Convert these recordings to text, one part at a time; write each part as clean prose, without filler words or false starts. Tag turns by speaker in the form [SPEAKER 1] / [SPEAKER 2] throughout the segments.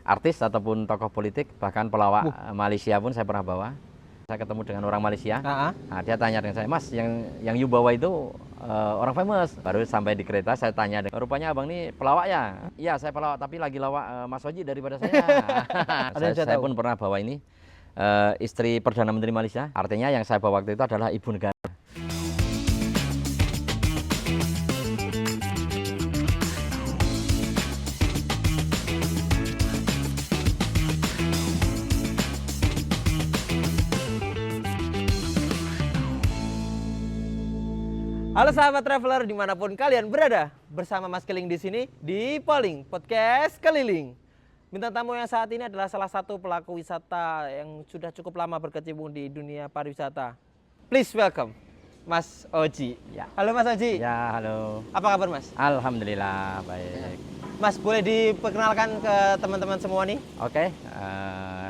[SPEAKER 1] artis ataupun tokoh politik, bahkan pelawak Malaysia pun saya pernah bawa. Saya ketemu dengan orang Malaysia. Nah, dia tanya dengan saya, Mas, yang you bawa itu orang famous. Baru sampai di kereta saya tanya, rupanya abang ini pelawak ya? Iya, saya pelawak, tapi lagi lawak Mas Oji daripada saya. Saya pun pernah bawa ini istri Perdana Menteri Malaysia. Artinya yang saya bawa waktu itu adalah ibu negara.
[SPEAKER 2] Halo sahabat traveler dimanapun kalian berada, bersama Mas Keling di sini di Polling Podcast Keliling. Bintang tamu yang saat ini adalah salah satu pelaku wisata yang sudah cukup lama berkecimpung di dunia pariwisata. Please welcome Mas Oji.
[SPEAKER 1] Ya.
[SPEAKER 2] Halo Mas Oji.
[SPEAKER 1] Ya, halo.
[SPEAKER 2] Apa kabar Mas?
[SPEAKER 1] Alhamdulillah baik.
[SPEAKER 2] Mas, boleh diperkenalkan ke teman-teman semua nih?
[SPEAKER 1] Oke,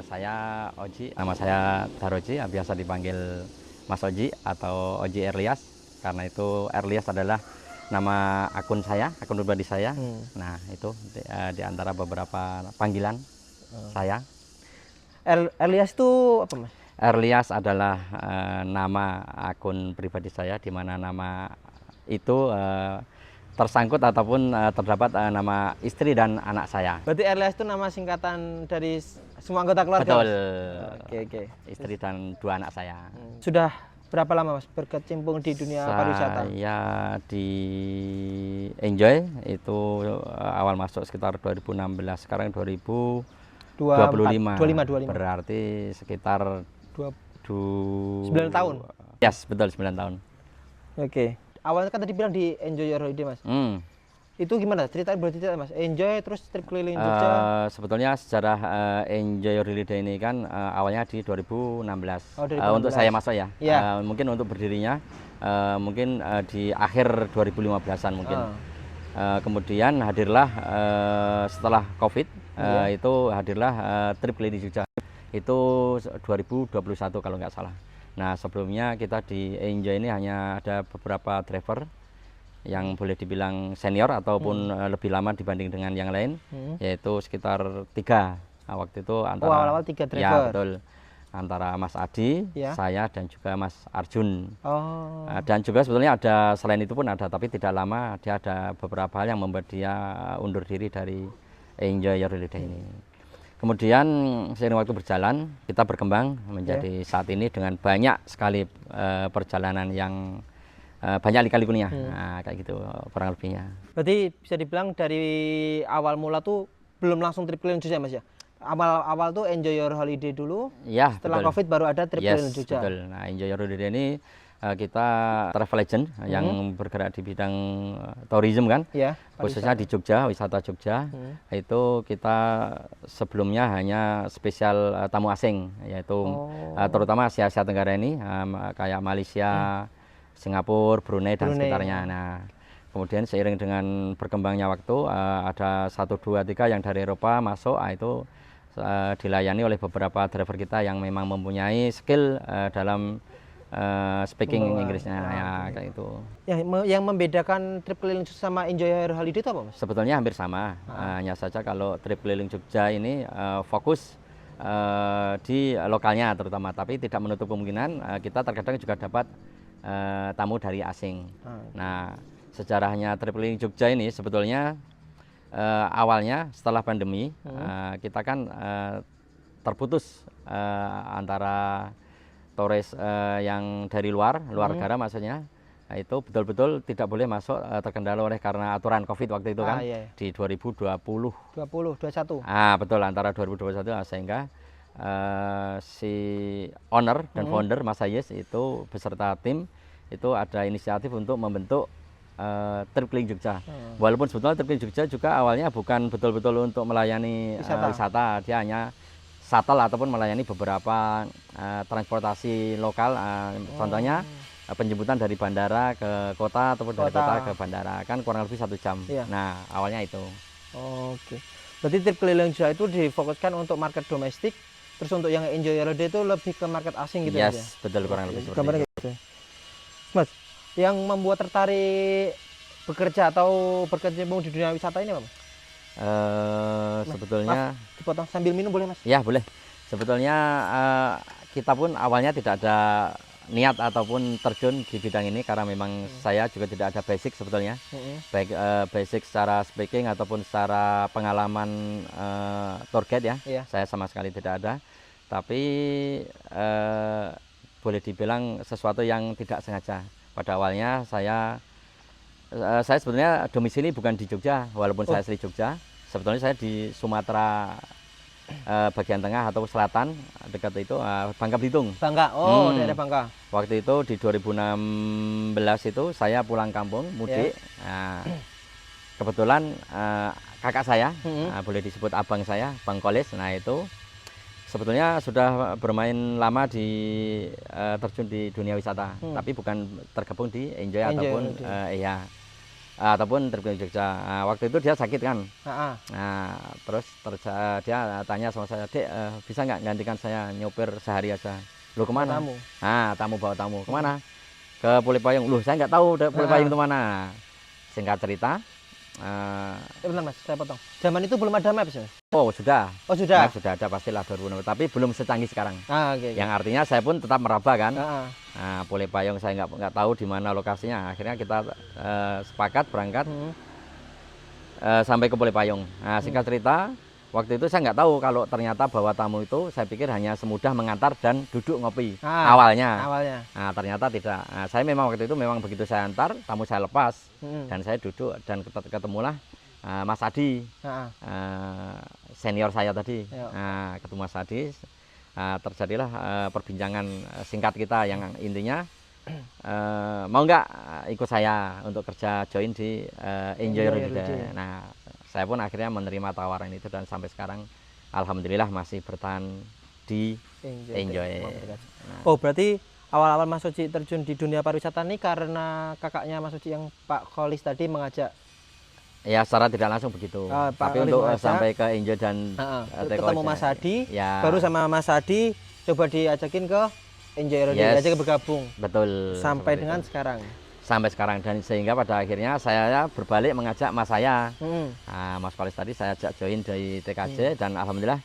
[SPEAKER 1] saya Oji. Nama saya Daroji, biasa dipanggil Mas Oji atau Oji Erlias. Karena itu Erlias adalah nama akun saya, akun pribadi saya. Nah, itu di antara beberapa panggilan saya.
[SPEAKER 2] Erlias itu apa Mas?
[SPEAKER 1] Erlias adalah nama akun pribadi saya, di mana nama itu tersangkut ataupun terdapat nama istri dan anak saya.
[SPEAKER 2] Berarti Erlias itu nama singkatan dari semua anggota keluarga?
[SPEAKER 1] Betul.
[SPEAKER 2] Oke.
[SPEAKER 1] Istri dan dua anak saya.
[SPEAKER 2] Sudah berapa lama Mas berkecimpung di dunia pariwisata?
[SPEAKER 1] Saya di Enjoy itu awal masuk sekitar 2016, sekarang 2025.
[SPEAKER 2] 25.
[SPEAKER 1] Berarti sekitar
[SPEAKER 2] 9 tahun.
[SPEAKER 1] Yes, betul 9 tahun.
[SPEAKER 2] Oke. Awalnya kan tadi bilang di Enjoy Your Holiday Mas. Itu gimana? Ceritain, boleh cerita Mas. Enjoy terus trip keliling Jogja.
[SPEAKER 1] Sebetulnya sejarah Enjoy Your Holiday ini kan awalnya di 2016.
[SPEAKER 2] Oh, 2016.
[SPEAKER 1] Untuk saya masuk ya.
[SPEAKER 2] Yeah.
[SPEAKER 1] Mungkin untuk berdirinya mungkin di akhir 2015-an mungkin. Kemudian hadirlah setelah Covid itu hadirlah trip keliling Jogja. Itu 2021 kalau nggak salah. Nah, sebelumnya kita di Enjoy ini hanya ada beberapa driver yang boleh dibilang senior ataupun lebih lama dibanding dengan yang lain, yaitu sekitar 3. Nah, waktu itu antara
[SPEAKER 2] awal-awal 3 driver.
[SPEAKER 1] Ya, betul. Antara Mas Adi, saya dan juga Mas Arjun. Dan juga sebetulnya ada, selain itu pun ada, tapi tidak lama dia ada beberapa hal yang membuat dia undur diri dari Enjoy Your Holiday ini. Kemudian seiring waktu berjalan, kita berkembang menjadi saat ini dengan banyak sekali perjalanan yang banyak lika-likunya, nah, kayak gitu kurang lebihnya.
[SPEAKER 2] Berarti bisa dibilang dari awal mula tuh belum langsung trip keliling Jogja Mas ya? Awal tuh Enjoy Your Holiday dulu,
[SPEAKER 1] ya,
[SPEAKER 2] setelah betul. Covid baru ada trip keliling Jogja.
[SPEAKER 1] Betul. Nah, Enjoy Your Holiday ini kita travel agent yang bergerak di bidang tourism kan, khususnya di Jogja, wisata Jogja. Itu kita sebelumnya hanya spesial tamu asing, yaitu terutama Asia Tenggara ini, kayak Malaysia, Singapura, Brunei dan sekitarnya. Nah, kemudian seiring dengan berkembangnya waktu, ada 1, 2, 3 yang dari Eropa masuk, itu dilayani oleh beberapa driver kita yang memang mempunyai skill dalam speaking Inggrisnya, ya kayak itu.
[SPEAKER 2] Yang membedakan trip keliling Jogja sama Enjoy Your Holiday itu apa Mas?
[SPEAKER 1] Sebetulnya hampir sama, hanya saja kalau trip keliling Jogja ini fokus di lokalnya terutama, tapi tidak menutup kemungkinan kita terkadang juga dapat tamu dari asing. Nah, sejarahnya trip keliling Jogja ini sebetulnya awalnya setelah pandemi kita kan terputus antara turis yang dari luar negara maksudnya. Nah, itu betul-betul tidak boleh masuk terkendala oleh karena aturan Covid waktu itu kan, di 2021. Betul, antara 2021, sehingga si owner dan founder Mas Hayes itu beserta tim itu ada inisiatif untuk membentuk trip keliling Jogja. Walaupun sebetulnya trip keliling Jogja juga awalnya bukan betul-betul untuk melayani wisata, dia hanya shuttle ataupun melayani beberapa transportasi lokal, contohnya penjemputan dari bandara ke kota ataupun dari kota ke bandara, kan kurang lebih 1 jam. Nah, awalnya itu.
[SPEAKER 2] Oke. Berarti trip keliling Jogja itu difokuskan untuk market domestik, terus untuk yang Enjoy Your Holiday itu lebih ke market asing gitu ya?
[SPEAKER 1] Yes, betul, kurang lebih seperti itu.
[SPEAKER 2] Gitu. Mas, yang membuat tertarik bekerja atau berkecimpung di dunia wisata ini apa Mas?
[SPEAKER 1] Sebetulnya
[SPEAKER 2] Maaf, dipotong sambil minum boleh Mas?
[SPEAKER 1] ya boleh. Sebetulnya kita pun awalnya tidak ada niat ataupun terjun di bidang ini karena memang saya juga tidak ada basic sebetulnya, baik basic secara speaking ataupun secara pengalaman tour guide ya.
[SPEAKER 2] Iya.
[SPEAKER 1] Saya sama sekali tidak ada. Tapi boleh dibilang sesuatu yang tidak sengaja. Pada awalnya saya sebetulnya domisili bukan di Jogja, walaupun saya asli Jogja. Sebetulnya saya di Sumatera bagian tengah atau selatan, dekat itu Bangka Belitung.
[SPEAKER 2] Bangka, daerah Bangka.
[SPEAKER 1] Waktu itu di 2016 itu saya pulang kampung mudik. Nah, kebetulan kakak saya, boleh disebut abang saya, Bang Kolis. Nah itu sebetulnya sudah bermain lama di terjun di dunia wisata, tapi bukan tergabung di Enjoy ataupun ataupun terjun di Jogja. Waktu itu dia sakit kan. Nah, terus dia tanya sama saya, "Dek, bisa nggak gantikan saya nyopir sehari aja?" "Lu kemana?"
[SPEAKER 2] Tamu.
[SPEAKER 1] Tamu bawa tamu. "Kemana?" "Ke Pule Payung." "Loh, saya nggak tahu Pule Payung itu mana." Singkat cerita,
[SPEAKER 2] Bentar Mas, saya potong. Zaman itu belum ada Maps Mas?
[SPEAKER 1] oh sudah.
[SPEAKER 2] Oh sudah?
[SPEAKER 1] Maps sudah ada pastilah 2016, tapi belum secanggih sekarang.
[SPEAKER 2] Oke.
[SPEAKER 1] Yang artinya saya pun tetap meraba kan.
[SPEAKER 2] Heeh.
[SPEAKER 1] Pule Payung saya nggak tahu di mana lokasinya. Akhirnya kita sepakat berangkat sampai ke Pule Payung. Nah, singkat cerita, waktu itu saya nggak tahu kalau ternyata bawa tamu itu saya pikir hanya semudah mengantar dan duduk ngopi awalnya. Nah, ternyata tidak. Nah, saya memang waktu itu memang begitu saya antar, tamu saya lepas dan saya duduk dan ketemulah Mas Adi, senior saya tadi. Nah, ketemu Mas Adi, terjadilah perbincangan singkat kita yang intinya mau nggak ikut saya untuk kerja join di Enjoy Holiday. Nah, saya pun akhirnya menerima tawaran itu dan sampai sekarang alhamdulillah masih bertahan di Enjoy.
[SPEAKER 2] Oh, berarti awal-awal Mas Oji terjun di dunia pariwisata ini karena kakaknya Mas Oji yang Pak Kolis tadi mengajak?
[SPEAKER 1] Ya, secara tidak langsung begitu. Tapi untuk sampai ke Enjoy dan
[SPEAKER 2] ketemu Mas Adi, baru sama Mas Adi coba diajakin ke Enjoy Holiday, diajak bergabung.
[SPEAKER 1] Betul.
[SPEAKER 2] Sampai dengan sekarang.
[SPEAKER 1] Sampai sekarang, dan sehingga pada akhirnya saya berbalik mengajak mas saya, Mas Kolis tadi saya ajak join dari TKJ dan alhamdulillah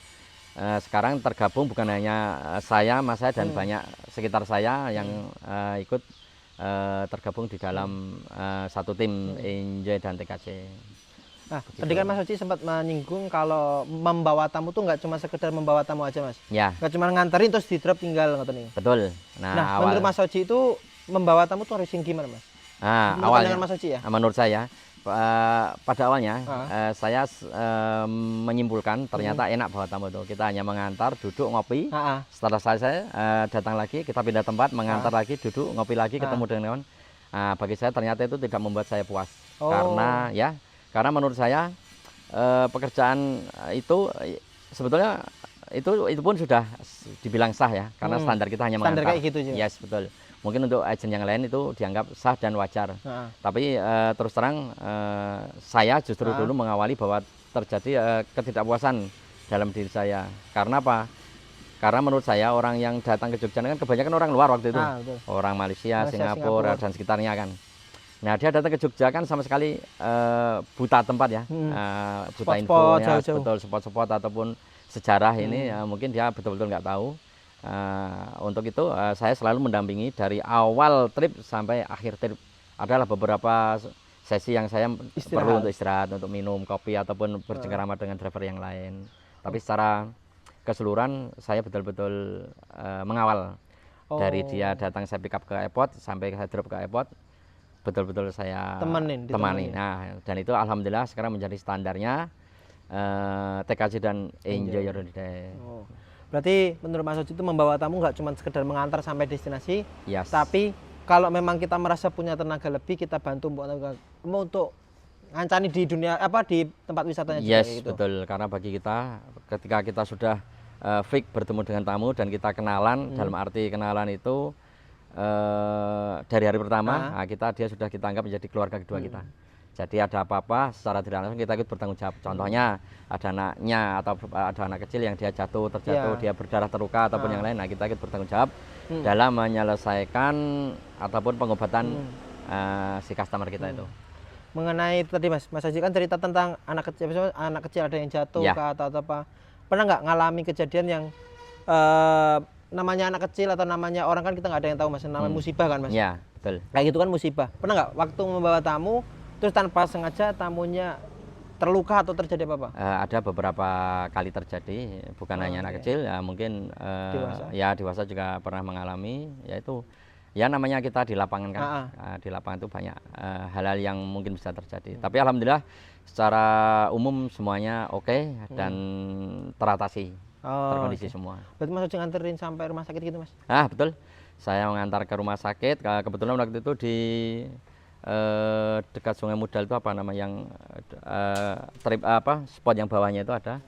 [SPEAKER 1] sekarang tergabung bukan hanya saya, mas saya dan banyak sekitar saya yang ikut tergabung di dalam satu tim Enjoy dan TKJ.
[SPEAKER 2] Nah, tadi kan Mas Oji sempat menyinggung kalau membawa tamu tuh nggak cuma sekedar membawa tamu aja Mas.
[SPEAKER 1] Ya.
[SPEAKER 2] Nggak cuma nganterin terus di drop tinggal ngoten nih.
[SPEAKER 1] Betul.
[SPEAKER 2] Nah, menurut Mas Oji itu membawa tamu tuh harus yang gimana Mas?
[SPEAKER 1] Awalnya
[SPEAKER 2] Mas Oji ya?
[SPEAKER 1] Menurut saya pada awalnya saya menyimpulkan ternyata enak bawa tamu itu. Kita hanya mengantar, duduk, ngopi. Setelah saya datang lagi, kita pindah tempat, mengantar lagi, duduk, ngopi lagi, ketemu dengan kawan. Bagi saya ternyata itu tidak membuat saya puas. Karena menurut saya pekerjaan itu sebetulnya itu pun sudah dibilang sah ya, karena standar kita hanya mengantar.
[SPEAKER 2] Standar kayak gitu juga.
[SPEAKER 1] Yes, betul. Mungkin untuk agen yang lain itu dianggap sah dan wajar. Tapi terus terang saya justru dulu mengawali bahwa terjadi ketidakpuasan dalam diri saya. Karena apa? Karena menurut saya orang yang datang ke Jogja kan kebanyakan orang luar waktu itu. Orang Malaysia, Singapura dan sekitarnya kan. Nah, dia datang ke Jogja kan sama sekali buta tempat ya, buta infonya, betul spot-spot ataupun sejarah ini mungkin dia betul-betul nggak tahu. Untuk itu saya selalu mendampingi dari awal trip sampai akhir trip. Adalah beberapa sesi yang saya perlu untuk istirahat, untuk minum kopi ataupun bercengkerama dengan driver yang lain. Tapi secara keseluruhan saya betul-betul mengawal dari dia datang saya pick up ke airport sampai saya drop ke airport. Betul-betul saya temani. Nah, dan itu alhamdulillah sekarang menjadi standarnya TKJ dan Enjoy Holiday.
[SPEAKER 2] Berarti menurut Mas Oji itu membawa tamu nggak cuma sekedar mengantar sampai destinasi, tapi kalau memang kita merasa punya tenaga lebih, kita bantu untuk ngancani di dunia di tempat wisatanya juga.
[SPEAKER 1] Yes, gitu. Betul. Karena bagi kita ketika kita sudah fix bertemu dengan tamu dan kita kenalan, dalam arti kenalan itu dari hari pertama dia sudah kita anggap menjadi keluarga kedua kita. Jadi ada apa-apa secara tidak langsung kita ikut bertanggung jawab. Contohnya ada anaknya atau ada anak kecil yang dia terjatuh, dia berdarah terluka ataupun yang lain. Nah, kita ikut bertanggung jawab dalam menyelesaikan ataupun pengobatan si customer kita itu.
[SPEAKER 2] mengenai tadi Mas Haji kan cerita tentang anak kecil ada yang jatuh
[SPEAKER 1] Ya.
[SPEAKER 2] atau apa. Pernah nggak ngalami kejadian yang namanya anak kecil atau namanya orang kan kita nggak ada yang tahu Mas, namanya musibah kan Mas.
[SPEAKER 1] Ya, betul.
[SPEAKER 2] Kayak gitu kan musibah. Pernah nggak waktu membawa tamu terus tanpa sengaja tamunya terluka atau terjadi apa-apa?
[SPEAKER 1] Ada beberapa kali terjadi, bukan hanya anak kecil, ya mungkin dewasa juga pernah mengalami, yaitu ya namanya kita di lapangan kan, di lapangan itu banyak hal-hal yang mungkin bisa terjadi. Tapi alhamdulillah secara umum semuanya oke dan teratasi, terkondisi semua.
[SPEAKER 2] Berarti Mas Haji nganterin sampai rumah sakit gitu Mas?
[SPEAKER 1] Betul, saya mengantar ke rumah sakit, kebetulan waktu itu di dekat Sungai Mudal itu apa nama yang spot yang bawahnya itu ada.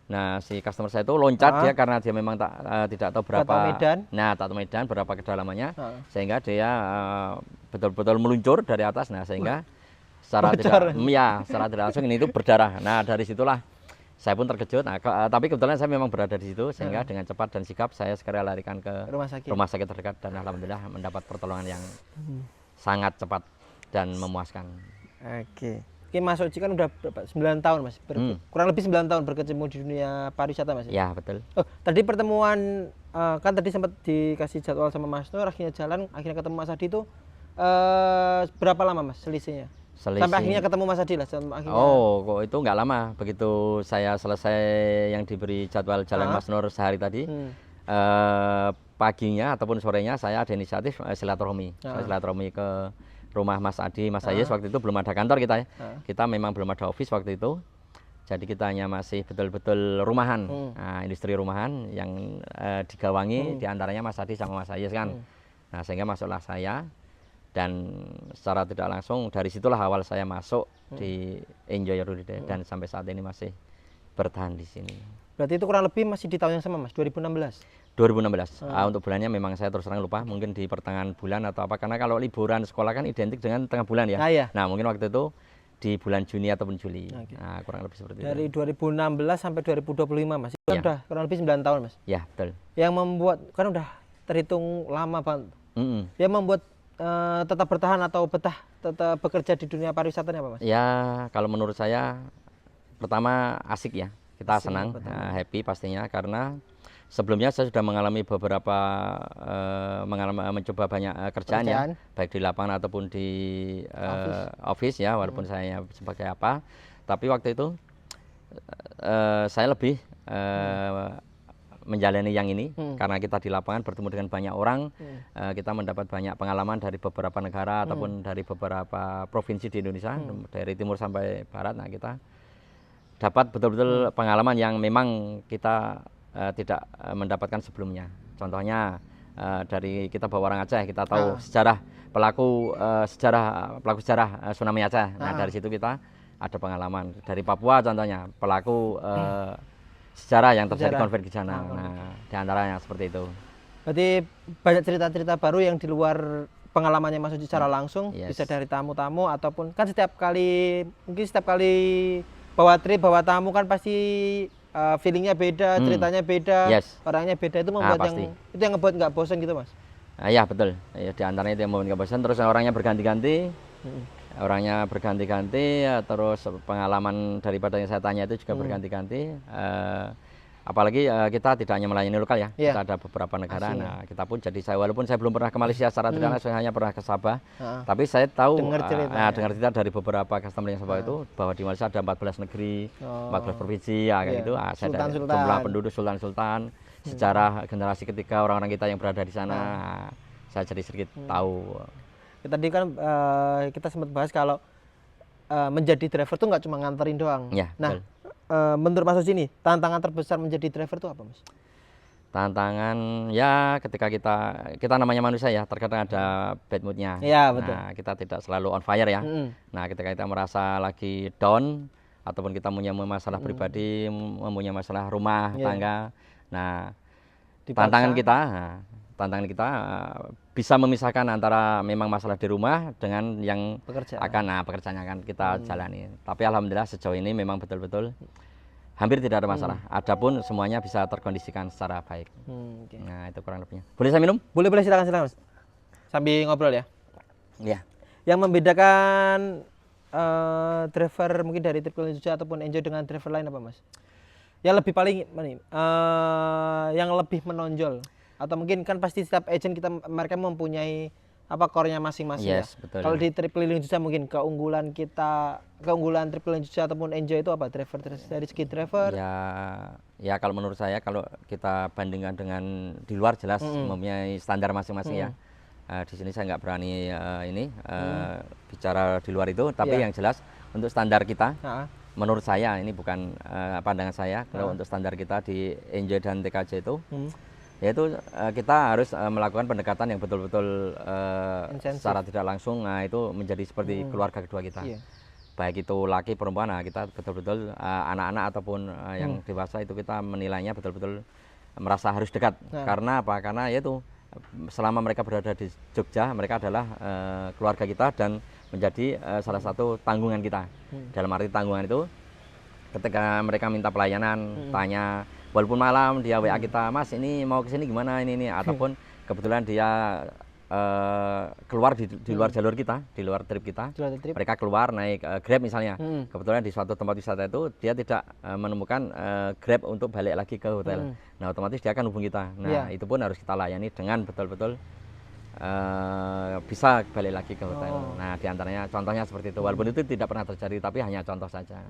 [SPEAKER 1] Nah, si customer saya itu loncat dia karena dia memang tidak tahu berapa medan berapa kedalamannya, sehingga dia betul-betul meluncur dari atas. Nah, sehingga secara tidak langsung ini itu berdarah. Nah, dari situlah saya pun terkejut. Nah, tapi kebetulan saya memang berada di situ, sehingga dengan cepat dan sigap saya segera larikan ke rumah sakit terdekat dan alhamdulillah mendapat pertolongan yang sangat cepat dan memuaskan.
[SPEAKER 2] Oke, Mas Oji kan udah berapa? 9 tahun Mas, kurang lebih 9 tahun berkecimpung di dunia pariwisata Mas.
[SPEAKER 1] Ya, betul.
[SPEAKER 2] Tadi pertemuan kan tadi sempat dikasih jadwal sama Mas Nur, akhirnya akhirnya ketemu Mas Adi itu berapa lama Mas selisihnya? Sampai akhirnya ketemu Mas Adi lah.
[SPEAKER 1] Kok itu nggak lama. Begitu saya selesai yang diberi jadwal jalan Mas Nur sehari tadi, paginya ataupun sorenya saya ada inisiatif silaturahmi. Saya silaturahmi ke rumah Mas Adi, Mas Ayes. Waktu itu belum ada kantor kita ya. Kita memang belum ada office waktu itu. Jadi kita hanya masih betul-betul rumahan, industri rumahan yang digawangi diantaranya Mas Adi sama Mas Ayes kan. Nah, sehingga masuklah saya dan secara tidak langsung dari situlah awal saya masuk di Enjoy Your Holiday dan sampai saat ini masih bertahan di sini.
[SPEAKER 2] Berarti itu kurang lebih masih di tahun yang sama Mas, 2016?
[SPEAKER 1] 2016. Untuk bulannya memang saya terus terang lupa, mungkin di pertengahan bulan atau apa, karena kalau liburan sekolah kan identik dengan tengah bulan ya. Nah, mungkin waktu itu di bulan Juni ataupun Juli. Nah, kurang lebih seperti
[SPEAKER 2] itu. Dari 2016 sampai 2025 Mas. Itu udah kurang lebih 9 tahun Mas.
[SPEAKER 1] Ya, betul.
[SPEAKER 2] Yang membuat kan udah terhitung lama banget. Yang membuat tetap bertahan atau tetap bekerja di dunia pariwisata apa Mas?
[SPEAKER 1] Ya, kalau menurut saya pertama asik ya. Kita senang, happy pastinya karena sebelumnya saya sudah mengalami beberapa mencoba banyak kerjaan ya, baik di lapangan ataupun di office ya, walaupun saya sebagai apa. Tapi waktu itu saya lebih menjalani yang ini karena kita di lapangan bertemu dengan banyak orang, kita mendapat banyak pengalaman dari beberapa negara ataupun dari beberapa provinsi di Indonesia, dari timur sampai barat. Nah, kita dapat betul-betul pengalaman yang memang kita tidak mendapatkan sebelumnya. Contohnya dari kita bawa orang Aceh, kita tahu pelaku sejarah tsunami Aceh. Nah, dari situ kita ada pengalaman. Dari Papua contohnya pelaku sejarah yang terjadi konflik di sana. Nah, di antaranya seperti itu.
[SPEAKER 2] Berarti banyak cerita-cerita baru yang di luar pengalamannya Mas Oji secara langsung, bisa dari tamu-tamu ataupun kan setiap kali bawa tamu kan pasti feelingnya beda, ceritanya beda, orangnya beda, itu membuat yang ngebuat nggak bosan gitu Mas?
[SPEAKER 1] Ya, betul. Ya, di antaranya itu yang membuat nggak bosan. Terus orangnya berganti-ganti, terus pengalaman daripada yang saya tanya itu juga berganti-ganti. Apalagi kita tidak hanya melayani lokal ya, kita ada beberapa negara. Nah, kita pun walaupun saya belum pernah ke Malaysia secara tidak langsung, saya hanya pernah ke Sabah. Tapi saya tahu dengar cerita dari beberapa customer yang Sabah itu bahwa di Malaysia ada 14 negeri, 14 provinsi ya kayak gitu. Saya ada jumlah penduduk sultan-sultan, sejarah generasi ketiga orang-orang kita yang berada di sana. Saya jadi sedikit tahu.
[SPEAKER 2] Tadi kan kita sempat bahas kalau menjadi driver tuh nggak cuma nganterin doang. Nah, menurut Mas Oji ini tantangan terbesar menjadi driver itu apa Mas?
[SPEAKER 1] Tantangan ya ketika kita namanya manusia ya, terkadang ada bad moodnya.
[SPEAKER 2] Betul.
[SPEAKER 1] Nah, kita tidak selalu on fire ya. Nah, ketika kita merasa lagi down ataupun kita punya masalah pribadi, mempunyai masalah rumah tangga. Nah, tantangan kita bisa memisahkan antara memang masalah di rumah dengan yang pekerjaan yang akan kita jalani. Tapi alhamdulillah sejauh ini memang betul-betul hampir tidak ada masalah. Adapun semuanya bisa terkondisikan secara baik. Nah, itu kurang lebihnya. Boleh saya minum?
[SPEAKER 2] Boleh, silakan Mas. Sambil ngobrol ya.
[SPEAKER 1] Iya.
[SPEAKER 2] Yang membedakan driver mungkin dari Tripleling Jogja ataupun Enjoy dengan driver lain apa Mas? Yang lebih paling yang lebih menonjol, atau mungkin kan pasti setiap agent mereka mempunyai apa core-nya masing-masing ya.
[SPEAKER 1] Yes, betul.
[SPEAKER 2] Kalau di Tripleling Jogja mungkin keunggulan Tripleling Jogja ataupun Enjoy itu apa? Driver dari segi driver?
[SPEAKER 1] Ya kalau menurut saya kalau kita bandingkan dengan di luar jelas mempunyai standar masing-masing ya. Di sini saya nggak berani bicara di luar itu, tapi yang jelas untuk standar kita, menurut saya ini bukan pandangan saya, kalau untuk standar kita di Enjoy dan TKJ itu, yaitu kita harus melakukan pendekatan yang betul-betul secara tidak langsung, itu menjadi seperti keluarga kedua kita. Baik itu laki perempuan, kita betul-betul anak-anak ataupun yang dewasa itu kita menilainya betul-betul merasa harus dekat. Karena apa? Karena yaitu selama mereka berada di Jogja, mereka adalah keluarga kita dan menjadi salah satu tanggungan kita. Dalam arti tanggungan itu, ketika mereka minta pelayanan, tanya, walaupun malam dia WA kita, Mas ini mau kesini gimana ini, ataupun kebetulan dia keluar di luar jalur kita, di luar trip kita, mereka keluar naik Grab misalnya, kebetulan di suatu tempat wisata itu dia tidak menemukan Grab untuk balik lagi ke hotel, nah otomatis dia akan hubungi kita, nah itu pun harus kita layani dengan betul-betul bisa balik lagi ke hotel. Nah diantaranya contohnya seperti itu, walaupun itu tidak pernah terjadi, tapi hanya contoh saja.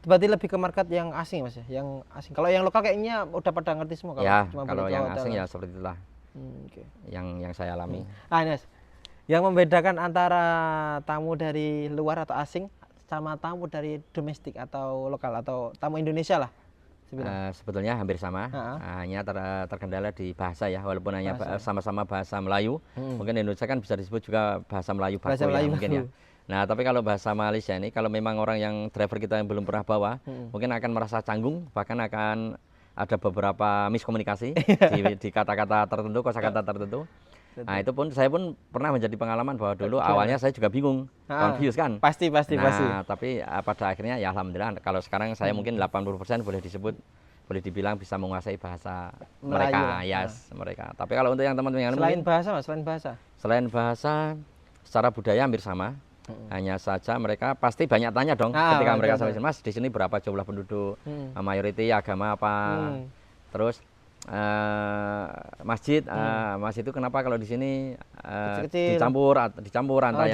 [SPEAKER 2] Berarti lebih ke market yang asing Mas ya, yang asing. Kalau yang lokal kayaknya udah pada ngerti semua kalau
[SPEAKER 1] ya,
[SPEAKER 2] cuma
[SPEAKER 1] kalau yang
[SPEAKER 2] hotel.
[SPEAKER 1] asing ya seperti itulah. Yang saya alami.
[SPEAKER 2] Ines, yang membedakan antara tamu dari luar atau asing sama tamu dari domestik atau lokal atau tamu Indonesia lah
[SPEAKER 1] sebetulnya hampir sama, hanya terkendala di bahasa ya, walaupun hanya sama-sama bahasa Melayu, mungkin Indonesia kan bisa disebut juga bahasa Melayu baku ya, mungkin ya. Nah tapi kalau bahasa Malaysia ini, kalau memang orang yang driver kita yang belum pernah bawa, mungkin akan merasa canggung, bahkan akan ada beberapa miskomunikasi di kata-kata tertentu, kosakata tertentu. Nah itu pun saya pun pernah menjadi pengalaman bahwa dulu awalnya saya juga bingung, confused kan.
[SPEAKER 2] Pasti.
[SPEAKER 1] Tapi pada akhirnya ya alhamdulillah, kalau sekarang saya mungkin 80% boleh dibilang bisa menguasai bahasa Melayu mereka, mereka. Tapi kalau untuk yang teman-teman yang selain bahasa, secara budaya hampir sama. Hanya saja mereka pasti banyak tanya dong ketika mereka sampai sini, Mas di sini berapa jumlah penduduk, mayoriti agama apa, terus masjid, masjid itu kenapa kalau di sini dicampur antara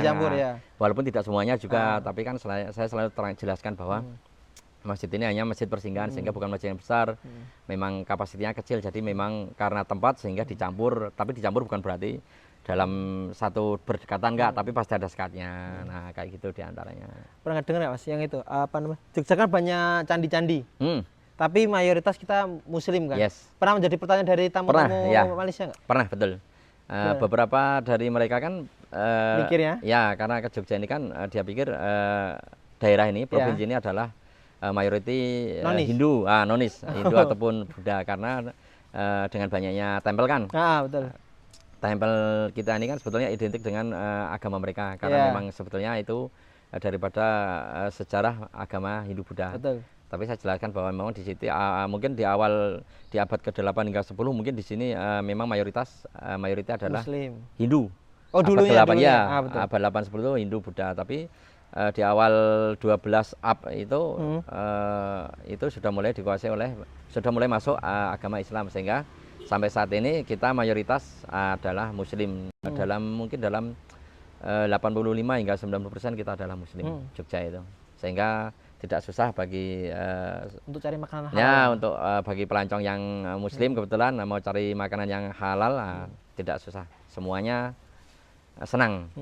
[SPEAKER 1] walaupun tidak semuanya juga, tapi kan saya selalu jelaskan bahwa masjid ini hanya masjid persinggahan, sehingga bukan masjid yang besar, memang kapasitinya kecil, jadi memang karena tempat sehingga dicampur, tapi dicampur bukan berarti dalam satu berdekatan enggak, tapi pasti ada sekatnya. Nah kayak gitu diantaranya.
[SPEAKER 2] Pernah dengar nggak Mas yang itu apa namanya, Jogja kan banyak candi-candi, tapi mayoritas kita Muslim kan? Pernah menjadi pertanyaan dari tamu-tamu Malaysia nggak? Pernah,
[SPEAKER 1] betul. Beberapa dari mereka kan
[SPEAKER 2] mikirnya?
[SPEAKER 1] Ya karena ke Jogja ini kan dia pikir daerah ini, provinsi ini adalah mayoriti Hindu, nonis Hindu ataupun Buddha, karena dengan banyaknya tempel kan.
[SPEAKER 2] Betul.
[SPEAKER 1] Tempel kita ini kan sebetulnya identik dengan agama mereka, karena memang sebetulnya itu daripada sejarah agama Hindu Buddha.
[SPEAKER 2] Betul.
[SPEAKER 1] Tapi saya jelaskan bahwa memang di situ mungkin di awal di abad ke-8 hingga 10 mungkin di sini memang mayoritas adalah
[SPEAKER 2] Muslim.
[SPEAKER 1] Hindu.
[SPEAKER 2] Dulunya
[SPEAKER 1] abad 8 10 itu Hindu Buddha, tapi di awal 12 itu sudah mulai dikuasai sudah mulai masuk agama Islam, sehingga sampai saat ini kita mayoritas adalah Muslim. Mungkin dalam 85 hingga 90% kita adalah Muslim Jogja itu, sehingga tidak susah bagi
[SPEAKER 2] untuk cari makanan halal.
[SPEAKER 1] Ya, untuk bagi pelancong yang Muslim kebetulan mau cari makanan yang halal tidak susah, semuanya senang.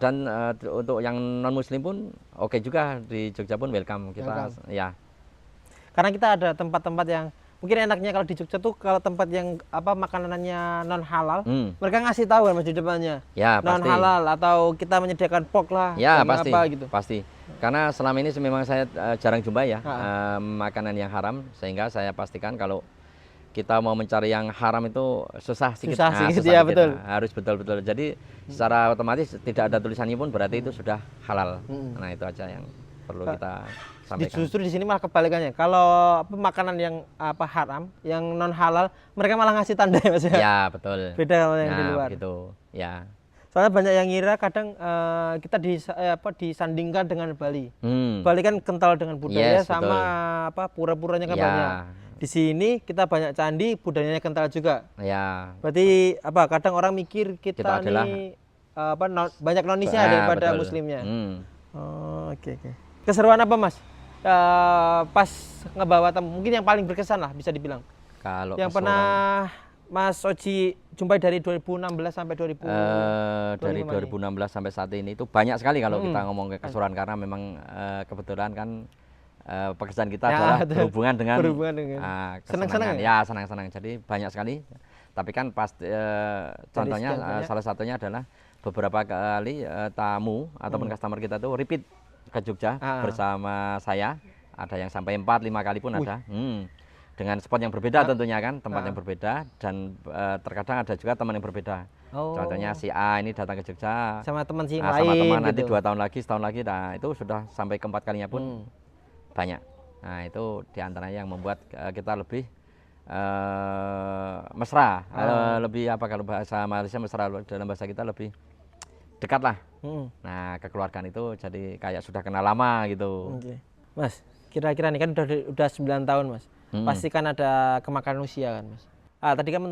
[SPEAKER 1] Dan untuk yang non Muslim pun oke juga, di Jogja pun welcome kita. Ya.
[SPEAKER 2] Karena kita ada tempat-tempat yang mungkin enaknya kalau di Jogja tuh, kalau tempat yang makanannya non halal, mereka ngasih tahu kan Mas di depannya.
[SPEAKER 1] Ya,
[SPEAKER 2] non halal atau kita menyediakan pork lah.
[SPEAKER 1] Ya, pasti. Apa gitu. Pasti. Karena selama ini memang saya jarang jumpa ya makanan yang haram, sehingga saya pastikan kalau kita mau mencari yang haram itu susah sedikit.
[SPEAKER 2] Ya, betul.
[SPEAKER 1] Harus betul-betul. Jadi secara otomatis tidak ada tulisannya pun berarti itu sudah halal. Nah, itu aja yang perlu kita sampaikan.
[SPEAKER 2] Justru di sini malah kebalikannya. Kalau makanan yang haram, yang non halal, mereka malah ngasih tanda ya Mas ya.
[SPEAKER 1] Ya, betul.
[SPEAKER 2] Beda sama yang di luar.
[SPEAKER 1] Begitu. Ya.
[SPEAKER 2] Soalnya banyak yang ngira kadang kita disandingkan dengan Bali. Bali kan kental dengan budaya
[SPEAKER 1] Yes,
[SPEAKER 2] sama
[SPEAKER 1] betul.
[SPEAKER 2] pura-puranya kan
[SPEAKER 1] Ya,
[SPEAKER 2] banyak. Di sini kita banyak candi, budayanya kental juga.
[SPEAKER 1] ya.
[SPEAKER 2] Berarti kadang orang mikir kita
[SPEAKER 1] Kita adalah
[SPEAKER 2] nih banyak nonisnya daripada
[SPEAKER 1] betul.
[SPEAKER 2] muslimnya.
[SPEAKER 1] Hmm.
[SPEAKER 2] Oh, oke. Keseruan apa Mas? Pas ngebawa tamu, mungkin yang paling berkesan lah bisa dibilang.
[SPEAKER 1] Kalau
[SPEAKER 2] Yang
[SPEAKER 1] keseluruhan,
[SPEAKER 2] pernah Mas Oji jumpai dari 2016 sampai 2000
[SPEAKER 1] dari
[SPEAKER 2] 2005 nih.
[SPEAKER 1] 2016 sampai saat ini itu banyak sekali kalau kita ngomong ke keseluruhan, karena memang kebetulan kan pekerjaan kita
[SPEAKER 2] Ya,
[SPEAKER 1] adalah
[SPEAKER 2] betul.
[SPEAKER 1] berhubungan dengan
[SPEAKER 2] Senang-senang
[SPEAKER 1] kesenangan.
[SPEAKER 2] ya?
[SPEAKER 1] Ya, senang-senang. Jadi banyak sekali. Tapi kan pas contohnya
[SPEAKER 2] sekian banyak.
[SPEAKER 1] salah satunya adalah beberapa kali tamu ataupun customer kita tuh repeat ke Jogja bersama saya. Ada yang sampai 4-5 kali pun ada. Dengan spot yang berbeda tentunya kan, tempat yang berbeda, dan terkadang ada juga teman yang berbeda.
[SPEAKER 2] Oh.
[SPEAKER 1] Contohnya si A ini datang ke Jogja
[SPEAKER 2] Sama teman sih
[SPEAKER 1] sama
[SPEAKER 2] lain
[SPEAKER 1] teman, nanti
[SPEAKER 2] gitu.
[SPEAKER 1] 2 tahun lagi, setahun lagi, nah itu sudah sampai ke 4 kalinya pun banyak. Nah itu diantaranya yang membuat kita lebih mesra, lebih apa kalau bahasa Malaysia mesra, dalam bahasa kita lebih dekat lah. Nah kekeluargaan itu jadi kayak sudah kenal lama gitu.
[SPEAKER 2] Oke. Mas, kira-kira nih kan udah 9 tahun Mas. Pasti kan ada kemakan usia kan Mas. Tadi kan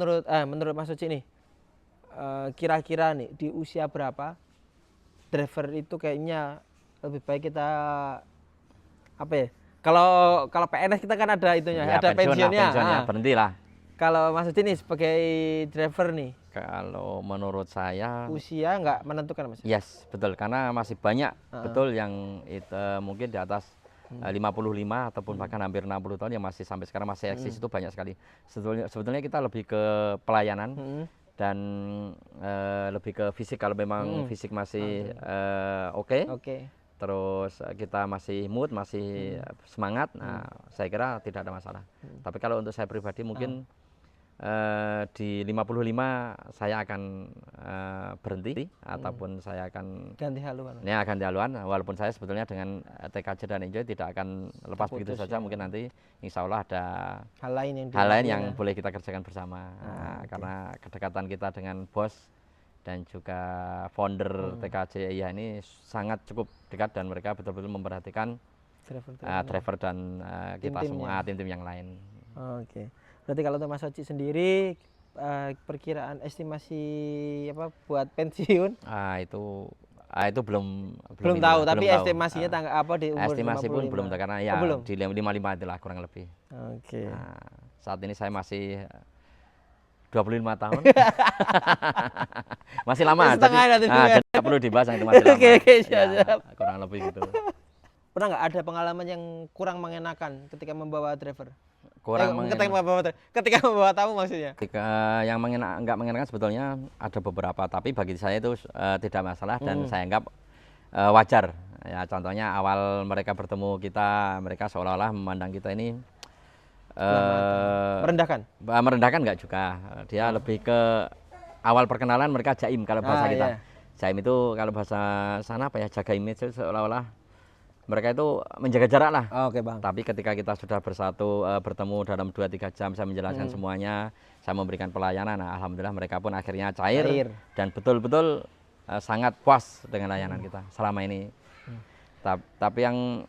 [SPEAKER 2] menurut Mas Oji nih, kira-kira nih di usia berapa driver itu kayaknya lebih baik kita apa ya? Kalau PNS kita kan ada itunya,
[SPEAKER 1] Ya,
[SPEAKER 2] ada
[SPEAKER 1] pensiun lah,
[SPEAKER 2] pensiunnya.
[SPEAKER 1] pensiunnya, berhentilah.
[SPEAKER 2] Kalau Mas Oji nih sebagai driver nih,
[SPEAKER 1] Kalau menurut saya,
[SPEAKER 2] usia nggak menentukan Mas.
[SPEAKER 1] yes, betul, karena masih banyak betul yang itu mungkin di atas 55 ataupun bahkan hampir 60 tahun yang masih sampai sekarang masih eksis, itu banyak sekali. Sebetulnya kita lebih ke pelayanan dan lebih ke fisik. Kalau memang fisik masih oke,
[SPEAKER 2] Oke.
[SPEAKER 1] terus kita masih mood, masih semangat, nah saya kira tidak ada masalah. Tapi kalau untuk saya pribadi mungkin di 55 saya akan berhenti ataupun saya akan
[SPEAKER 2] Ganti haluan.
[SPEAKER 1] ya ganti haluan, walaupun saya sebetulnya dengan TKJ dan Enjoy tidak akan lepas begitu
[SPEAKER 2] Terputus
[SPEAKER 1] saja. Mungkin nanti insya Allah ada
[SPEAKER 2] Hal lain
[SPEAKER 1] hal lain yang
[SPEAKER 2] dilakukan.
[SPEAKER 1] boleh kita kerjakan bersama. Karena kedekatan kita dengan bos dan juga founder TKJ ya ini sangat cukup dekat, dan mereka betul-betul memperhatikan driver dan kita semua tim-tim yang lain.
[SPEAKER 2] Oke. Berarti kalau untuk Mas Oji sendiri perkiraan estimasi apa buat pensiun
[SPEAKER 1] Itu belum
[SPEAKER 2] belum
[SPEAKER 1] ini
[SPEAKER 2] tahu,
[SPEAKER 1] lah,
[SPEAKER 2] tapi
[SPEAKER 1] belum tahu.
[SPEAKER 2] estimasinya tanggal apa di umur
[SPEAKER 1] Estimasi pun
[SPEAKER 2] 55?
[SPEAKER 1] belum, karena ya
[SPEAKER 2] belum?
[SPEAKER 1] di 55 itulah kurang lebih.
[SPEAKER 2] Oke.
[SPEAKER 1] Nah, saat ini saya masih 25 tahun. Masih lama.
[SPEAKER 2] Setengah nanti juga.
[SPEAKER 1] Jadi nggak perlu dibahas, yang itu masih lama.
[SPEAKER 2] Oke,
[SPEAKER 1] Ya,
[SPEAKER 2] siap.
[SPEAKER 1] kurang lebih gitu.
[SPEAKER 2] Pernah nggak ada pengalaman yang kurang mengenakan ketika membawa driver?
[SPEAKER 1] Kurang
[SPEAKER 2] Ketika membawa tamu maksudnya.
[SPEAKER 1] yang nggak mengenakan sebetulnya ada beberapa, tapi bagi saya itu tidak masalah dan saya anggap wajar. Ya, contohnya awal mereka bertemu kita, mereka seolah-olah memandang kita ini
[SPEAKER 2] Merendahkan.
[SPEAKER 1] merendahkan nggak juga. Dia lebih ke awal perkenalan mereka jaim kalau bahasa kita.
[SPEAKER 2] Iya.
[SPEAKER 1] Jaim itu kalau bahasa sana apa ya, jaga image, seolah-olah mereka itu menjaga jarak lah.
[SPEAKER 2] Oke Bang.
[SPEAKER 1] Tapi ketika kita sudah bersatu, bertemu dalam 2-3 jam, saya menjelaskan semuanya, saya memberikan pelayanan, nah, alhamdulillah mereka pun akhirnya cair. Dan betul-betul sangat puas dengan layanan kita selama ini. Tapi yang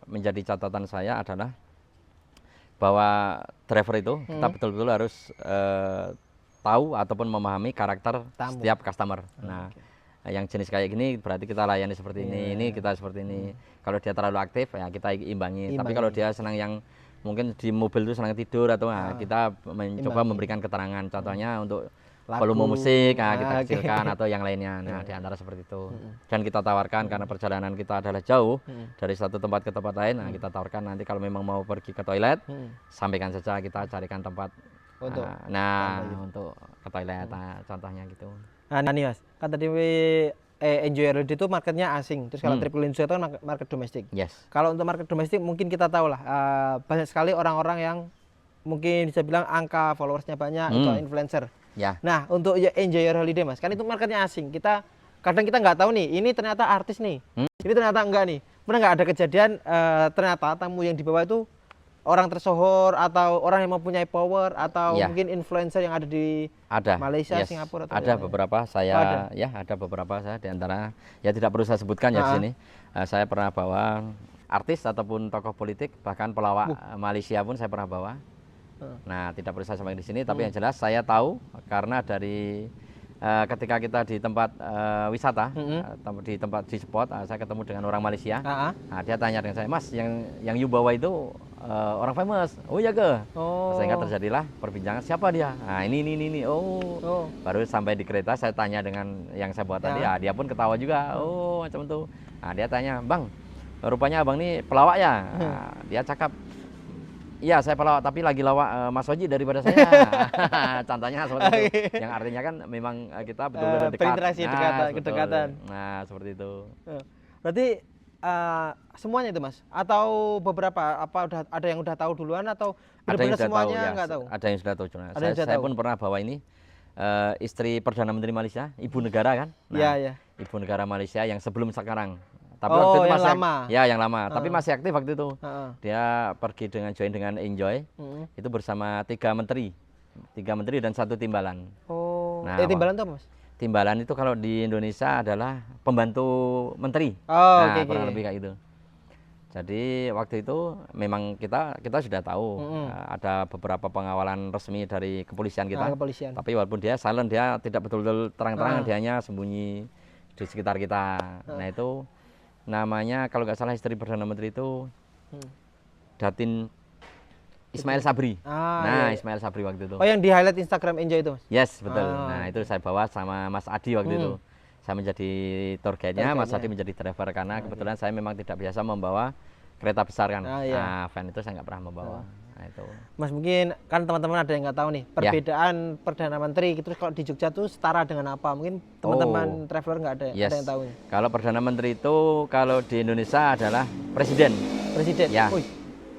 [SPEAKER 1] menjadi catatan saya adalah bahwa driver itu kita betul-betul harus tahu ataupun memahami karakter setiap customer. Nah, yang jenis kayak gini berarti kita layani seperti ini kita seperti ini. Kalau dia terlalu aktif ya kita imbangi. Tapi kalau dia senang yang mungkin di mobil itu senang tidur atau kita mencoba memberikan keterangan. Contohnya untuk volume musik kita kecilkan atau yang lainnya. Nah, di antara seperti itu. Dan kita tawarkan karena perjalanan kita adalah jauh dari satu tempat ke tempat lain. Nah, kita tawarkan nanti kalau memang mau pergi ke toilet, sampaikan saja, kita carikan tempat untuk ke toilet. Nah, contohnya gitu.
[SPEAKER 2] Nah nih Mas, kan tadi Enjoy Holiday itu marketnya asing, terus kalau Triple Insure itu kan market domestik.
[SPEAKER 1] Yes.
[SPEAKER 2] Kalau untuk market domestik mungkin kita tahu lah, banyak sekali orang-orang yang mungkin bisa bilang angka followersnya banyak, atau influencer.
[SPEAKER 1] Ya.
[SPEAKER 2] Nah untuk Enjoy Holiday Mas, kan itu marketnya asing. Kadang kita nggak tahu nih, ini ternyata artis nih, ini ternyata enggak nih. Pernah nggak ada kejadian ternyata tamu yang dibawa itu orang tersohor atau orang yang mempunyai power atau
[SPEAKER 1] Ya.
[SPEAKER 2] mungkin influencer yang ada di
[SPEAKER 1] Ada.
[SPEAKER 2] Malaysia,
[SPEAKER 1] Yes.
[SPEAKER 2] Singapura atau
[SPEAKER 1] Ada
[SPEAKER 2] yang lain?
[SPEAKER 1] beberapa saya
[SPEAKER 2] Oh, ada?
[SPEAKER 1] ya ada beberapa saya di antara ya tidak perlu saya sebutkan ya di
[SPEAKER 2] Ah.
[SPEAKER 1] sini. Saya pernah bawa artis ataupun tokoh politik bahkan pelawak Malaysia pun saya pernah bawa. Nah, tidak perlu saya sampaikan di sini tapi yang jelas saya tahu karena dari ketika kita di tempat wisata di tempat di spot saya ketemu dengan orang Malaysia.
[SPEAKER 2] Ah, ah.
[SPEAKER 1] Nah, dia tanya dengan saya, "Mas, yang you bawa itu orang famous." "Oh iya ke?"
[SPEAKER 2] Oh.
[SPEAKER 1] Sehingga terjadilah perbincangan, siapa dia? Nah, ini. Oh. Baru sampai di kereta saya tanya dengan yang saya bawa tadi, dia pun ketawa juga. Oh, macam itu. Nah, dia tanya, "Bang, rupanya abang ini pelawak ya?" Nah, dia cakap, "Iya, saya pelawak, tapi lagi lawak Mas Oji daripada saya." Contohnya seperti itu. Yang artinya kan memang kita betul-betul dekat.
[SPEAKER 2] berinteraksi,
[SPEAKER 1] Betul.
[SPEAKER 2] kedekatan.
[SPEAKER 1] Nah, seperti itu.
[SPEAKER 2] Berarti semuanya itu, Mas? Atau beberapa? Apa udah ada yang udah tahu duluan atau
[SPEAKER 1] Ada yang
[SPEAKER 2] benar-benar
[SPEAKER 1] sudah tahu
[SPEAKER 2] semuanya
[SPEAKER 1] ya.
[SPEAKER 2] nggak tahu?
[SPEAKER 1] Ada yang sudah tahu. Cuma
[SPEAKER 2] Ada yang sudah
[SPEAKER 1] saya
[SPEAKER 2] tahu.
[SPEAKER 1] pun pernah bawa ini istri Perdana Menteri Malaysia, ibu negara kan?
[SPEAKER 2] Iya, iya.
[SPEAKER 1] Ibu negara Malaysia yang sebelum sekarang. Tapi
[SPEAKER 2] Oh,
[SPEAKER 1] waktu itu
[SPEAKER 2] yang
[SPEAKER 1] masih
[SPEAKER 2] lama.
[SPEAKER 1] Ya, yang lama. Tapi masih aktif waktu itu.
[SPEAKER 2] Heeh.
[SPEAKER 1] Dia pergi join dengan Enjoy. Itu bersama 3 menteri. 3 menteri dan 1 timbalan.
[SPEAKER 2] Oh.
[SPEAKER 1] Nah,
[SPEAKER 2] Timbalan tuh apa, Mas?
[SPEAKER 1] Timbalan itu kalau di Indonesia adalah pembantu menteri.
[SPEAKER 2] Oh,
[SPEAKER 1] Nah,
[SPEAKER 2] oke,
[SPEAKER 1] kurang
[SPEAKER 2] oke.
[SPEAKER 1] lebih kayak gitu. Jadi waktu itu memang kita sudah tahu ada beberapa pengawalan resmi dari kepolisian kita.
[SPEAKER 2] Kepolisian.
[SPEAKER 1] Tapi walaupun dia silent, dia tidak betul-betul terang-terangan, dia hanya sembunyi di sekitar kita. Nah, itu namanya kalau nggak salah istri Perdana Menteri itu Datin Ismail Sabri.
[SPEAKER 2] Iya.
[SPEAKER 1] Ismail Sabri waktu itu.
[SPEAKER 2] Oh, yang di highlight Instagram Enjoy itu, Mas?
[SPEAKER 1] Yes, betul. Nah, itu saya bawa sama Mas Adi waktu itu. Saya menjadi tour guide-nya, Mas Adi menjadi driver karena kebetulan saya memang tidak biasa membawa kereta besar kan. Nah, van itu saya nggak pernah membawa. Nah, itu.
[SPEAKER 2] Mas, mungkin kan teman-teman ada yang nggak tahu nih perbedaan Perdana Menteri itu kalau di Jogja tuh setara dengan apa? Mungkin teman-teman traveler nggak ada yang tahu.
[SPEAKER 1] Kalau Perdana Menteri itu kalau di Indonesia adalah presiden.
[SPEAKER 2] Presiden.
[SPEAKER 1] Ya.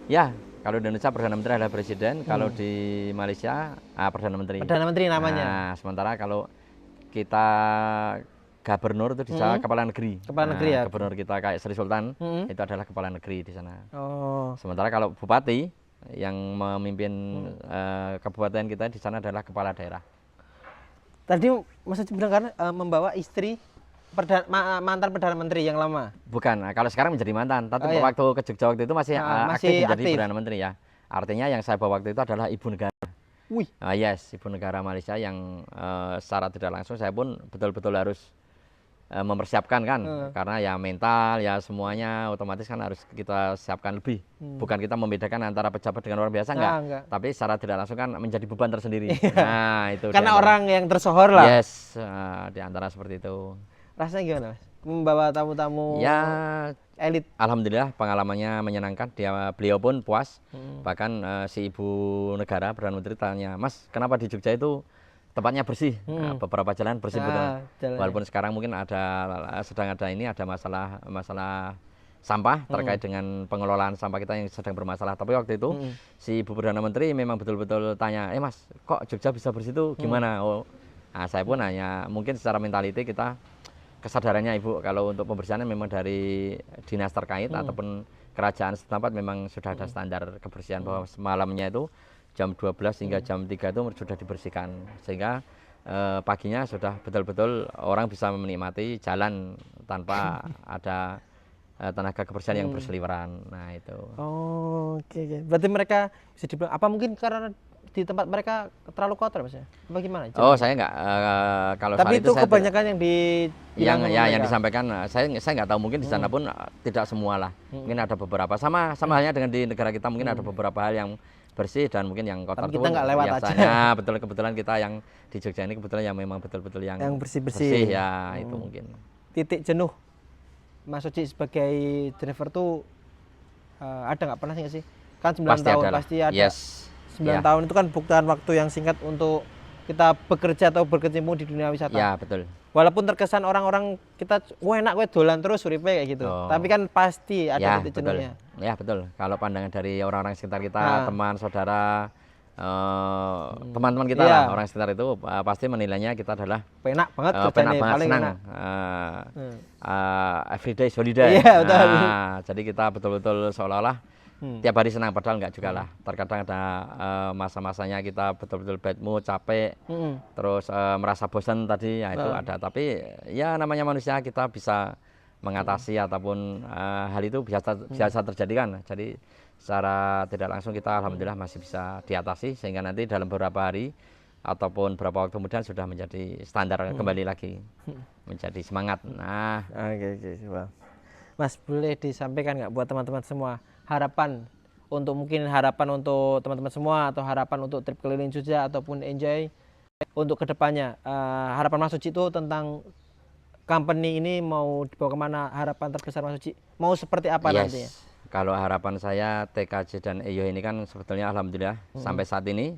[SPEAKER 1] Ya, kalau di Indonesia Perdana Menteri adalah presiden, kalau di Malaysia Perdana Menteri.
[SPEAKER 2] Perdana Menteri namanya.
[SPEAKER 1] Nah, sementara kalau kita gubernur itu di sana kepala negeri.
[SPEAKER 2] Kepala negeri ya.
[SPEAKER 1] Gubernur kita kayak Sri Sultan itu adalah kepala negeri di sana.
[SPEAKER 2] Oh.
[SPEAKER 1] Sementara kalau bupati yang memimpin kabupaten kita di sana adalah kepala daerah.
[SPEAKER 2] Tadi Mas Haji bilang kan membawa istri mantan Perdana Menteri yang lama.
[SPEAKER 1] Bukan, kalau sekarang menjadi mantan, tapi waktu ke Jogja waktu itu masih aktif menjadi Perdana Menteri ya. Artinya yang saya bawa waktu itu adalah ibu negara.
[SPEAKER 2] Wih.
[SPEAKER 1] Yes, ibu negara Malaysia yang secara tidak langsung saya pun betul-betul harus mempersiapkan kan, karena ya mental ya semuanya otomatis kan harus kita siapkan lebih. Bukan kita membedakan antara pejabat dengan orang biasa enggak. Tapi secara tidak langsung kan menjadi beban tersendiri. Nah, itu
[SPEAKER 2] karena orang yang tersohor lah.
[SPEAKER 1] Yes, di antara seperti itu.
[SPEAKER 2] Rasanya gimana, Mas? Membawa tamu-tamu
[SPEAKER 1] ya
[SPEAKER 2] elit.
[SPEAKER 1] Alhamdulillah pengalamannya menyenangkan. Beliau pun puas. Bahkan si ibu negara Perdana Menteri tanya, "Mas, kenapa di Jogja itu tempatnya bersih?" Beberapa jalan bersih betul. Walaupun sekarang mungkin sedang ada masalah sampah terkait dengan pengelolaan sampah kita yang sedang bermasalah. Tapi waktu itu si ibu Perdana Menteri memang betul-betul tanya, "Mas, kok Jogja bisa bersih itu gimana?" Nah, saya pun hanya mungkin secara mentality kita kesadarannya Ibu kalau untuk pembersihan memang dari dinas terkait ataupun kerajaan setempat memang sudah ada standar kebersihan bahwa malamnya itu jam 12 hingga jam 3 itu sudah dibersihkan sehingga paginya sudah betul-betul orang bisa menikmati jalan tanpa ada tenaga kebersihan yang berseliweran. Nah, itu.
[SPEAKER 2] Oh, oke. Berarti mereka bisa dibilang apa mungkin karena di tempat mereka terlalu kotor, Mas ya? Bagaimana?
[SPEAKER 1] Oh, saya enggak kalau
[SPEAKER 2] tapi itu
[SPEAKER 1] saya
[SPEAKER 2] kebanyakan
[SPEAKER 1] yang disampaikan saya nggak tahu mungkin di sana pun tidak semua lah. Mungkin ada beberapa sama halnya dengan di negara kita mungkin ada beberapa hal yang bersih dan mungkin yang kotor.
[SPEAKER 2] Tapi kita nggak lewat
[SPEAKER 1] biasanya betul kebetulan kita yang di Jogja ini kebetulan yang memang betul-betul yang bersih ya itu mungkin.
[SPEAKER 2] Titik jenuh Mas Oji sebagai driver tuh ada nggak pernah sih? Kan 9 tahun pasti ada.
[SPEAKER 1] Yes.
[SPEAKER 2] 9 tahun itu kan bukan waktu yang singkat untuk kita bekerja atau berkecimpung di dunia wisata.
[SPEAKER 1] Ya, betul.
[SPEAKER 2] Walaupun terkesan orang-orang kita enak gue dolan terus uripe kayak gitu. Tapi kan pasti ada titik jenuhnya.
[SPEAKER 1] Ya, betul. Kalau pandangan dari orang-orang sekitar kita, teman, saudara, teman-teman kita lah, orang sekitar itu pasti menilainya kita adalah
[SPEAKER 2] penak banget
[SPEAKER 1] penak banget,
[SPEAKER 2] paling
[SPEAKER 1] senang.
[SPEAKER 2] enak.
[SPEAKER 1] Everyday holiday.
[SPEAKER 2] Iya, betul.
[SPEAKER 1] Jadi kita betul-betul seolah-olah tiap hari senang, padahal enggak juga lah. Terkadang ada masa-masanya kita betul-betul bad mood, capek, terus merasa bosan tadi, ya itu ada. Tapi ya namanya manusia, kita bisa mengatasi ataupun hal itu biasa terjadi kan. Jadi secara tidak langsung kita alhamdulillah masih bisa diatasi, sehingga nanti dalam beberapa hari ataupun beberapa waktu kemudian sudah menjadi standar kembali lagi, menjadi semangat. Nah,
[SPEAKER 2] Oke. Mas, boleh disampaikan nggak buat teman-teman semua harapan untuk teman-teman semua, atau harapan untuk trip keliling Jogja ataupun Enjoy untuk kedepannya, harapan Mas Suci itu tentang company ini mau dibawa kemana, harapan terbesar Mas Suci mau seperti apa nantinya?
[SPEAKER 1] Kalau harapan saya TKJ dan Enjoy ini kan sebetulnya alhamdulillah sampai saat ini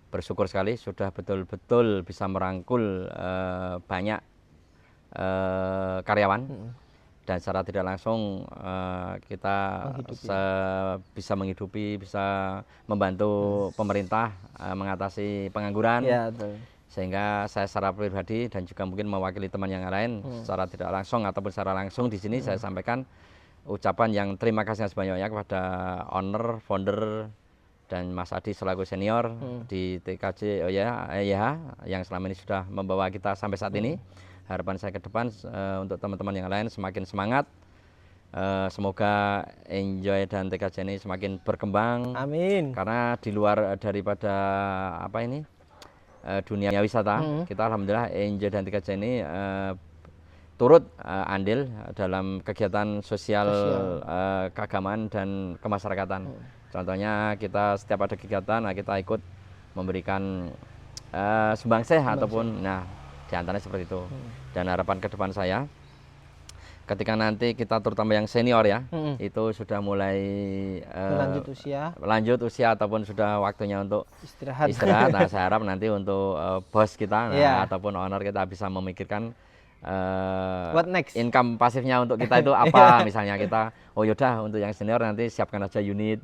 [SPEAKER 1] bersyukur sekali sudah betul-betul bisa merangkul banyak karyawan, dan secara tidak langsung kita bisa menghidupi, bisa membantu pemerintah mengatasi pengangguran.
[SPEAKER 2] Ya, betul.
[SPEAKER 1] Sehingga saya secara pribadi dan juga mungkin mewakili teman yang lain secara tidak langsung ataupun secara langsung di sini saya sampaikan ucapan yang terima kasih sebanyak-banyaknya kepada owner, founder, dan Mas Adi selaku senior di TKJ yang selama ini sudah membawa kita sampai saat ini. Harapan saya ke depan untuk teman-teman yang lain semakin semangat. Semoga Enjoy dan TKJ ini semakin berkembang.
[SPEAKER 2] Amin.
[SPEAKER 1] Karena di luar daripada dunia wisata, kita alhamdulillah Enjoy dan TKJ ini turut andil dalam kegiatan sosial. Keagamaan dan kemasyarakatan. Contohnya kita setiap ada kegiatan, kita ikut memberikan sumbangsih ataupun diantaranya seperti itu. Dan harapan ke depan saya, ketika nanti kita terutama yang senior ya, itu sudah mulai lanjut usia ataupun sudah waktunya untuk istirahat. Nah, saya harap nanti untuk bos kita ataupun owner kita bisa memikirkan
[SPEAKER 2] what next?
[SPEAKER 1] Income pasifnya untuk kita itu apa. Misalnya kita, yaudah untuk yang senior nanti siapkan aja unit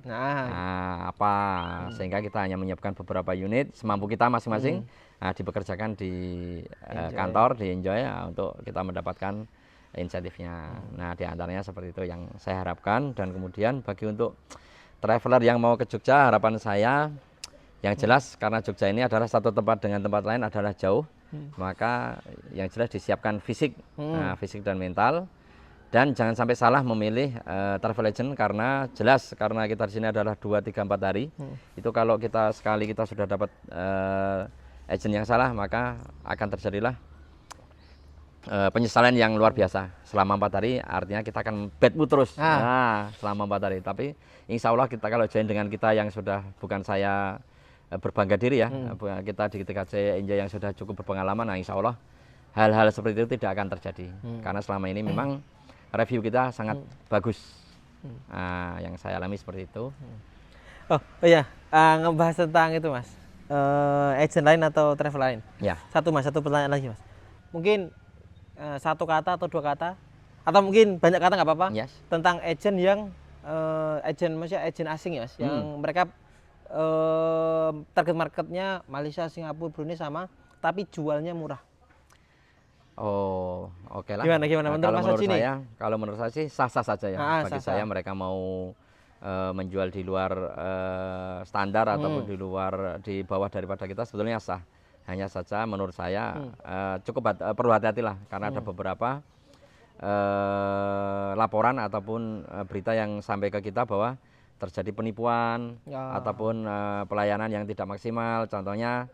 [SPEAKER 1] sehingga kita hanya menyiapkan beberapa unit semampu kita masing-masing, dipekerjakan di kantor, di Enjoy untuk kita mendapatkan insentifnya. Nah, diantaranya seperti itu yang saya harapkan. Dan kemudian bagi untuk traveler yang mau ke Jogja, harapan saya yang jelas, karena Jogja ini adalah satu tempat dengan tempat lain adalah jauh, maka yang jelas disiapkan fisik, fisik dan mental. Dan jangan sampai salah memilih travel agent, karena jelas karena kita di sini adalah 2, 3, 4 hari. Itu kalau kita sekali kita sudah dapat agent yang salah, maka akan terjadilah penyesalan yang luar biasa selama 4 hari. Artinya kita akan bad mood terus selama 4 hari. Tapi insya Allah kita kalau join dengan kita yang sudah, bukan saya berbangga diri ya, kita di TKJ Enjoy yang sudah cukup berpengalaman, insya Allah hal-hal seperti itu tidak akan terjadi. Karena selama ini memang review kita sangat bagus. Yang saya alami seperti itu.
[SPEAKER 2] Ngebahas tentang itu Mas, agent lain atau travel lain.
[SPEAKER 1] Ya.
[SPEAKER 2] Satu pertanyaan lagi Mas. Mungkin satu kata atau 2 kata, atau mungkin banyak kata nggak apa-apa, tentang agent yang agent asing ya Mas, yang mereka target marketnya Malaysia, Singapura, Brunei sama, tapi jualnya murah.
[SPEAKER 1] Oke lah.
[SPEAKER 2] Gimana
[SPEAKER 1] Kalau menurut saya sih sah-sah saja ya. Bagi saya mereka mau menjual di luar standar ataupun di bawah daripada kita, sebetulnya sah. Hanya saja menurut saya cukup perlu hati-hatilah, karena ada beberapa laporan ataupun berita yang sampai ke kita bahwa terjadi penipuan ataupun pelayanan yang tidak maksimal. Contohnya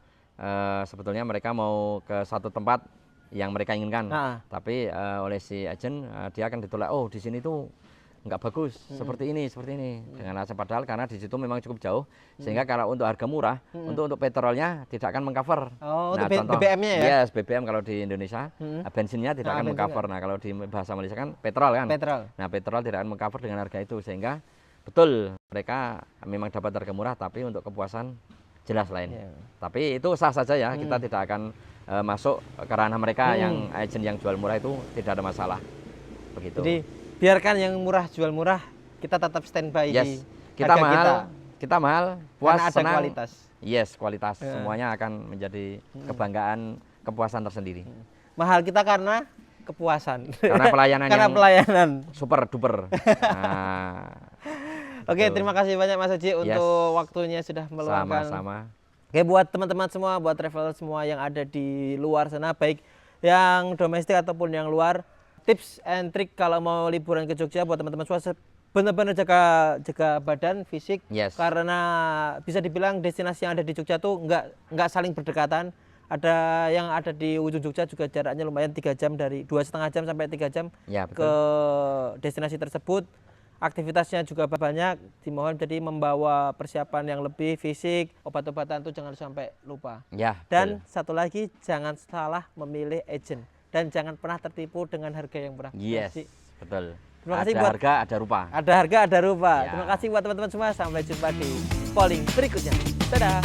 [SPEAKER 1] sebetulnya mereka mau ke satu tempat yang mereka inginkan, tapi oleh si agent dia akan ditolak, di sini tuh nggak bagus, seperti ini dengan alasan, padahal karena di situ memang cukup jauh, sehingga kalau untuk harga murah, untuk petrolnya tidak akan mengcover.
[SPEAKER 2] Untuk BBM-nya ya?
[SPEAKER 1] Yes, BBM kalau di Indonesia, bensinnya tidak akan mengcover. Nah, kalau di bahasa Malaysia kan petrol kan. Nah, petrol tidak akan mengcover dengan harga itu, sehingga betul mereka memang dapat harga murah, tapi untuk kepuasan jelas lain. Tapi itu sah saja ya, kita tidak akan masuk ke ranah mereka yang agent yang jual murah, itu tidak ada masalah. Begitu.
[SPEAKER 2] Jadi biarkan yang murah jual murah, kita tetap standby di
[SPEAKER 1] kita mahal, kita mahal, puas,
[SPEAKER 2] karena ada
[SPEAKER 1] senang.
[SPEAKER 2] kualitas.
[SPEAKER 1] Kualitas semuanya akan menjadi kebanggaan, kepuasan tersendiri.
[SPEAKER 2] Mahal kita karena kepuasan.
[SPEAKER 1] Karena pelayanan
[SPEAKER 2] karena pelayanan
[SPEAKER 1] super duper.
[SPEAKER 2] Oke,
[SPEAKER 1] Betul.
[SPEAKER 2] terima kasih banyak Mas Haji untuk waktunya sudah meluangkan.
[SPEAKER 1] Sama-sama.
[SPEAKER 2] Oke, buat teman-teman semua, buat traveler semua yang ada di luar sana, baik yang domestik ataupun yang luar, tips and trick kalau mau liburan ke Jogja buat teman-teman semua benar-benar jaga badan, fisik,
[SPEAKER 1] Yes.
[SPEAKER 2] karena bisa dibilang destinasi yang ada di Jogja tuh nggak saling berdekatan. Ada yang ada di ujung Jogja juga jaraknya lumayan 3 jam, dari 2,5 jam sampai 3 jam
[SPEAKER 1] Ya,
[SPEAKER 2] ke
[SPEAKER 1] betul.
[SPEAKER 2] destinasi tersebut. Aktivitasnya juga banyak, dimohon jadi membawa persiapan yang lebih, fisik, obat-obatan tuh jangan sampai lupa.
[SPEAKER 1] Ya,
[SPEAKER 2] Dan
[SPEAKER 1] betul.
[SPEAKER 2] satu lagi, jangan salah memilih agent dan jangan pernah tertipu dengan harga yang murah.
[SPEAKER 1] Yes,
[SPEAKER 2] Jadi,
[SPEAKER 1] betul.
[SPEAKER 2] terima kasih
[SPEAKER 1] Ada
[SPEAKER 2] buat
[SPEAKER 1] harga, ada rupa.
[SPEAKER 2] ada harga, ada rupa.
[SPEAKER 1] Ya.
[SPEAKER 2] Terima kasih buat teman-teman semua. Sampai jumpa di polling berikutnya. Dadah.